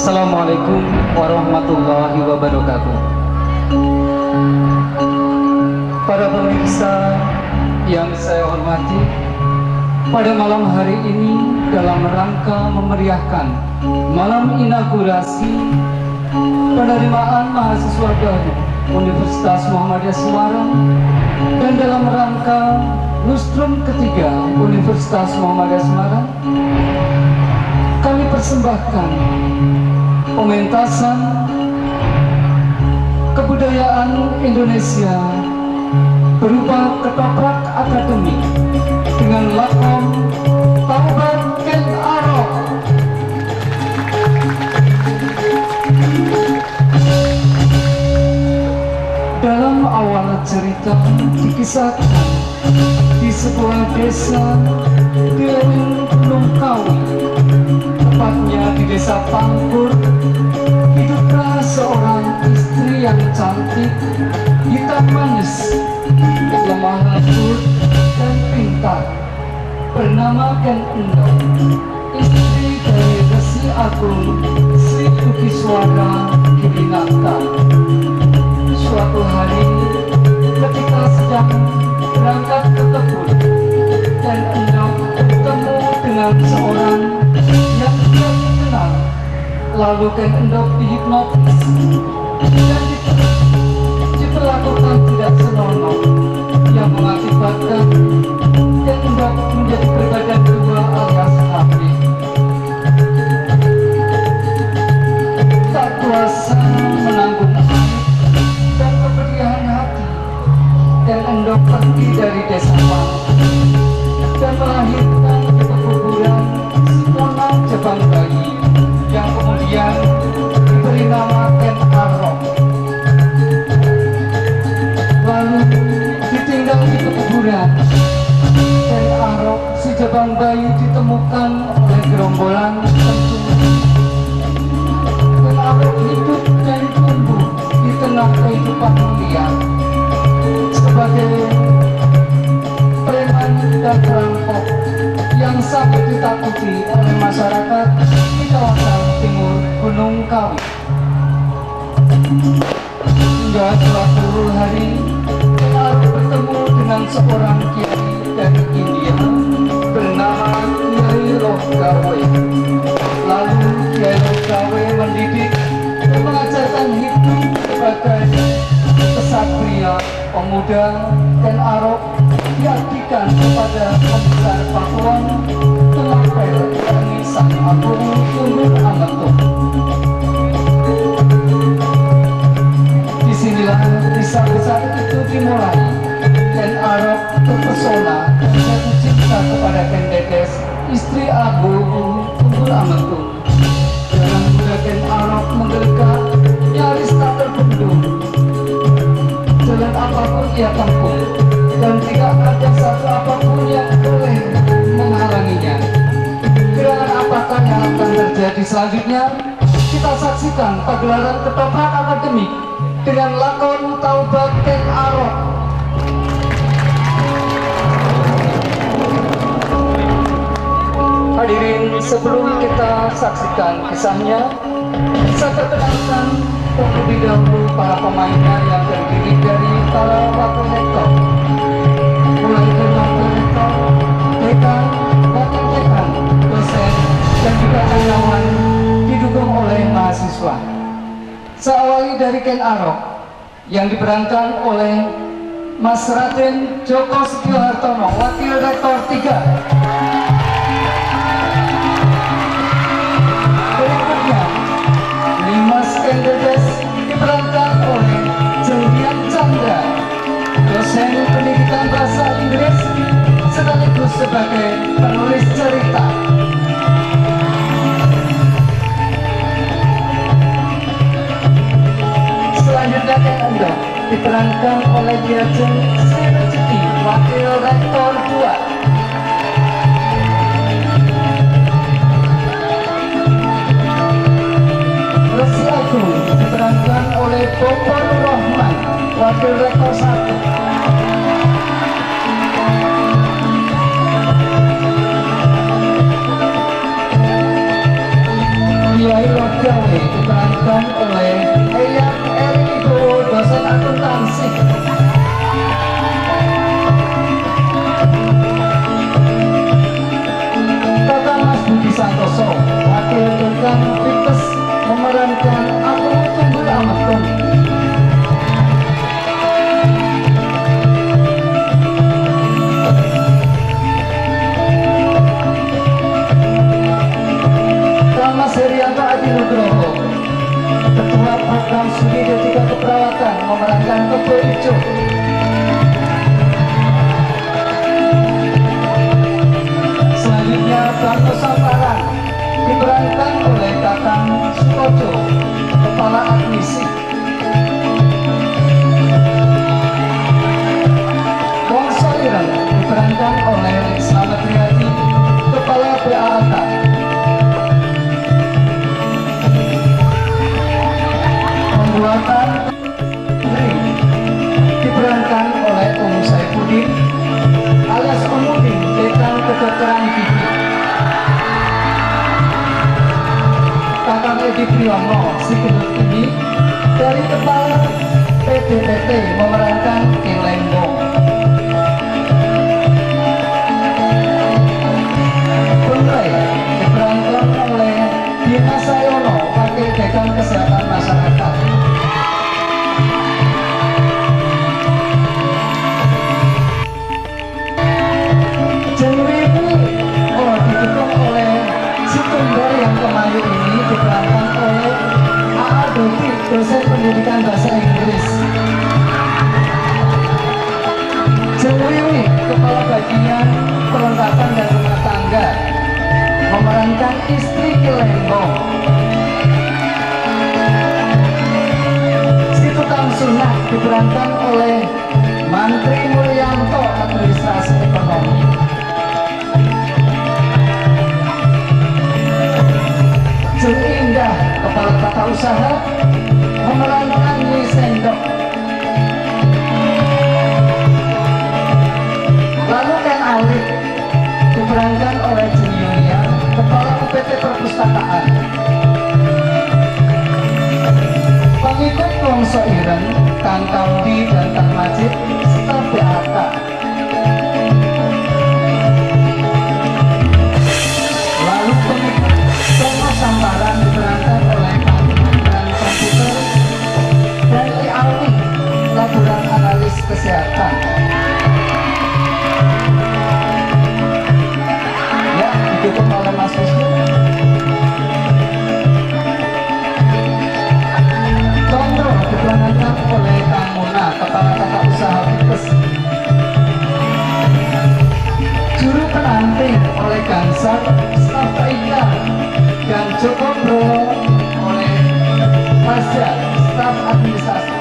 Assalamualaikum warahmatullahi wabarakatuh. Para pemirsa yang saya hormati, pada malam hari ini dalam rangka memeriahkan malam inaugurasi penerimaan mahasiswa baru Universitas Muhammadiyah Semarang dan dalam rangka lustrum ketiga Universitas Muhammadiyah Semarang, kami persembahkan pementasan kebudayaan Indonesia berupa ketoprak akademik dengan lakon Taubat Ken Arok. Dalam awal cerita dikisahkan di sebuah desa di lereng Gunung Kawi, tepatnya di desa Pangkur, hiduplah seorang istri yang cantik, hitam manis, lemah lembut dan pintar, bernama Ken Endok, istri dari Resi Agung Sri Bukiswara Girinata. Suatu hari ketika sedang berangkat ke kebun, Ken Endok bertemu dengan seorang yang tidak dikenal. Lalu Ken Endok dihipnotis dan diperlakukan tidak senonoh, yang mengakibatkan Ken Endok menjadi berbadan dua alias kafir. Tak kuasa menanggung air dan kepedihan hati, Ken Endok pergi dari desa Pangkur dan melahirkan di pekuburan Simona Jabang Bayi yang kemudian diberi nama Ken Arok. Lalu ditinggal di pekuburan, Ken Arok si Jabang Bayi ditemukan oleh gerombolan pencuri. Ken Arok hidup dan tumbuh di tengah kehidupan liar sebagai preman dan perampok yang sangat ditakuti oleh masyarakat di kawasan timur Gunung Kawi. Hingga suatu hari Ken Arok bertemu dengan seorang kiai dari India bernama Kiai Logawe. Lalu Kiai Logawe mendidik dan mengajarkan hidup sebagai kesatria pemuda. Ken Arok diabdikan kepada pembesar Pakuan Tengapel yakni Sang Agung Tunggul Ametung. Disinilah kisah besar itu dimulai. Ken Arok terpesona dan jatuh cinta kepada Ken Dedes, istri Agung Tunggul Ametung. Jalan muda Ken Arok menggelegar, nyaris tak terbendung. Jalan apapun ia tempuh, dan tidak ada satu apapun yang boleh menghalanginya. Gerangan apakah yang akan terjadi selanjutnya? Kita saksikan pagelaran ketoprak akademik dengan lakon Taubat Ken Arok. Hadirin, sebelum kita saksikan kisahnya, saya perkenalkan terlebih dahulu para pemainnya yang terdiri dari para wakil rektor, mulai dari wakil rektor, dekan, wakil dekan, dosen, dan juga karyawan didukung oleh mahasiswa. Saya awali dari Ken Arok yang diperankan oleh Mas Raden Joko Setiyohartono, wakil rektor 3. Berikutnya Limas Ken Dedes diperankan oleh Julian Chandra, dosen pendidikan bahasa Inggris sekaligus sebagai penulis cerita. Selanjutnya Ken Endok diperankan oleh Diajeng Sri Rezeki, wakil rektor 2. Resi Agung diperankan oleh Bopor Rohman, wakil rektor 1. Kiai Logawe gawe diperankan oleh Eyang Eriko, dosen akuntansi. Kakak Mas Budi Santoso, wakil tukang Vites, memerankan Aku Tunggul Ametung. Mas Herianto Adi Nugroho, Ketua Program Studi D3 Keperawatan, memerankan Kebo Ijo. Selanjutnya Bangko Samparan diperankan oleh Kakang Sukojo, Kepala Admisi. Wongso Ireng diperankan oleh Slamet Riyadi, Kepala PAAK. Pembuatan diperankan oleh Saifuddin alias Udin, Dekan Kedokteran Gigi. Kakang Edi Priyono, si gendut ini dari Kepala PDPT, memerankan Ki Lembong. Bungkai diperankan oleh Dimas Sayono, Wakil Dekan Kesehatan Masyarakat. Didukung oleh si tunggal yang kemayu ini diperankan oleh A.A. Doti, dosen pendidikan bahasa Inggris. Jewiwi, Kepala Bagian Perlengkapan dan Rumah Tangga, memerankan istri Ki Lembong. Si tukang sunah diperankan oleh Mantri Mulyanto, Administrasi Ekonomi. Jung Indah, Kepala Tata Usaha, memerankan Lee Sendok. Lalu Ken Alif diperankan oleh Jung Yulia, Kepala UPT Perpustakaan. Pengikut Wongso Ireng, Kang Kamdi dan Kang Majid, staf BAK. Lalu pengikut Tomo Samparan diperankan oleh Pembangunan Komputer dan Li Alwi, Laboran Analis Kesehatan. Ya, didukung oleh Mas Wisnu. Condro diperankan oleh Kang Muna, Kepala Tata Usaha Vites. Juru pendamping oleh Gansar, staf Taika, dan Joko Bro oleh Pasca, staf administrasi.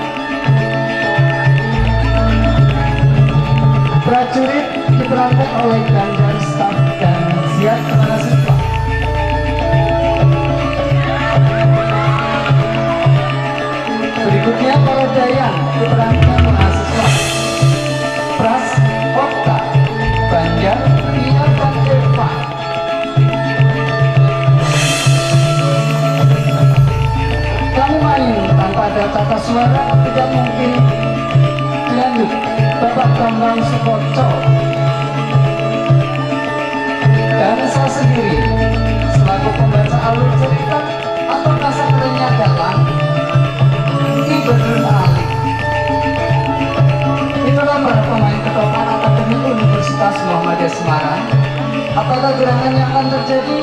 Prajurit diperankan oleh Ganjar, staf dan Ziad, kepala siswa. Berikutnya para Dayan diperankan mahasiswa. Pras, Okta, Banjar, Tia, dan Eva. Kamu main tanpa ada tata suara tidak mungkin dilanjut. Bapak Bambang Sukoco dan saya sendiri selaku pembaca alur cerita atau naskah kerennya adalah Ki Badrun Ali. Itulah para pemain ketoprak Akademi Universitas Muhammadiyah Semarang. Apakah gerangan yang akan terjadi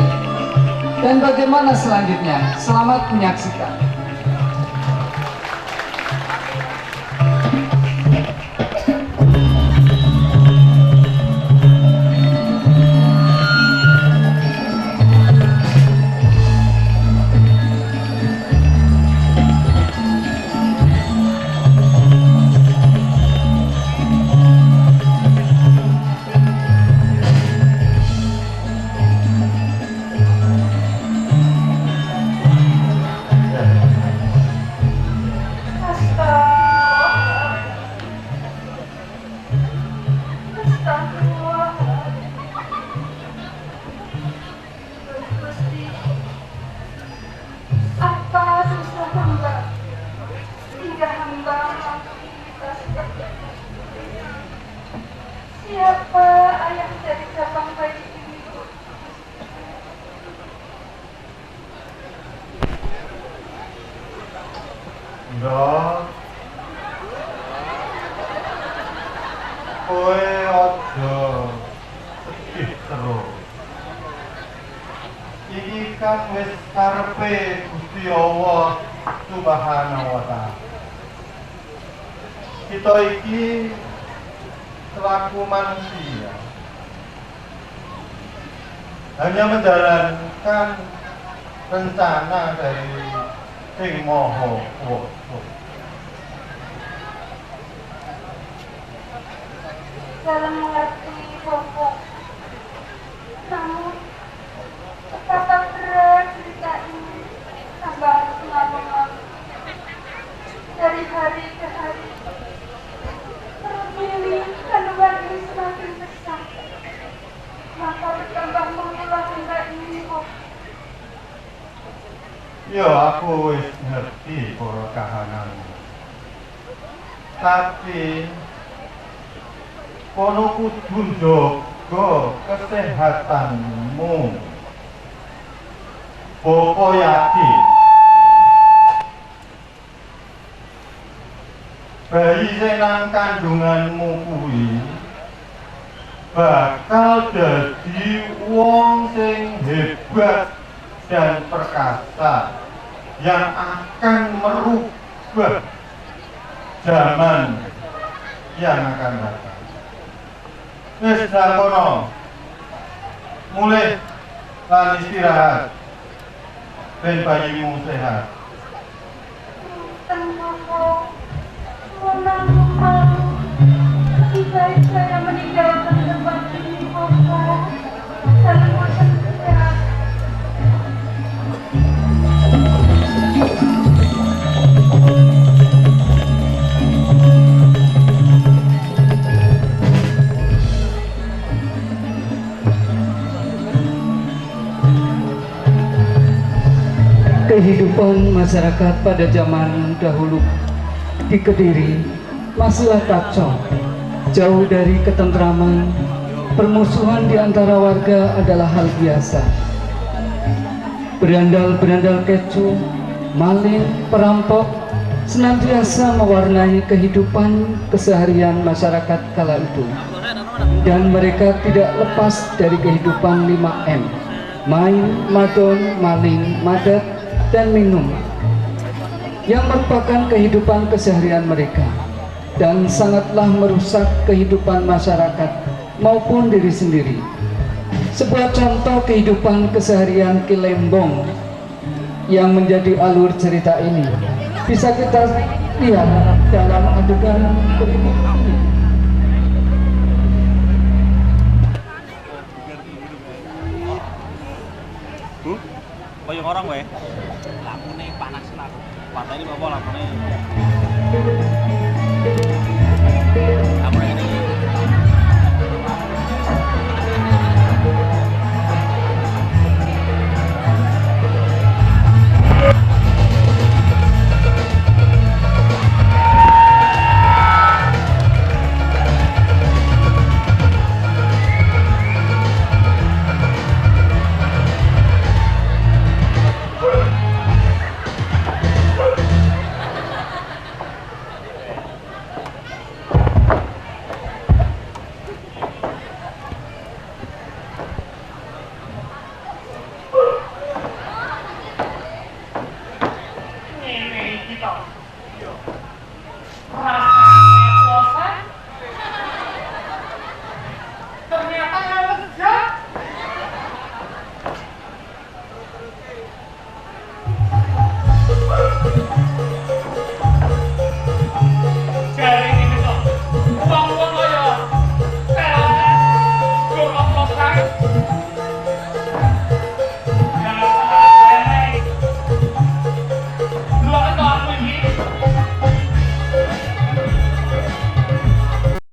dan bagaimana selanjutnya? Selamat menyaksikan. Ndok, kowe aja sedih terus. Iki kan wis karepe Gusti Allah Subhanahu wa Ta'ala. Kita iki selaku manusia hanya menjalankan rencana dari Sing Maha Kuwasa. Dalam mengerti pokok, namun betapa berat cerita ini tambah harus mengalami dari hari ke hari. Perut ini kandungan ini semakin besar, maka bertambah mengulang hingga ini kok. Ya aku wis ngerti para kahananmu. Tapi kono kudu njaga kesehatanmu. Bapa yakin bayi sing nang kandunganmu kuwi bakal dadi wong sing hebat dan perkasa yang akan merubah zaman yang akan datang. Wis kono mulai lan istirahat ben bayimu sehat. Tengok, menang, lebih baik saya meninggalkan tempat ini pokok dan bosan istirahat. Kehidupan masyarakat pada zaman dahulu di Kediri masihlah kacau. Jauh dari ketentraman, permusuhan di antara warga adalah hal biasa. Berandal-berandal kecoh, maling, perampok senantiasa mewarnai kehidupan keseharian masyarakat kala itu. Dan mereka tidak lepas dari kehidupan 5M: main, madon, maling, madat, dan minum, yang merupakan kehidupan keseharian mereka dan sangatlah merusak kehidupan masyarakat maupun diri sendiri. Sebuah contoh kehidupan keseharian Kilembong yang menjadi alur cerita ini bisa kita lihat dalam adegan berikut ini. Koyo orang wae. Lampune panas lah. Pateni apa lampune? Lampune ini. Rasa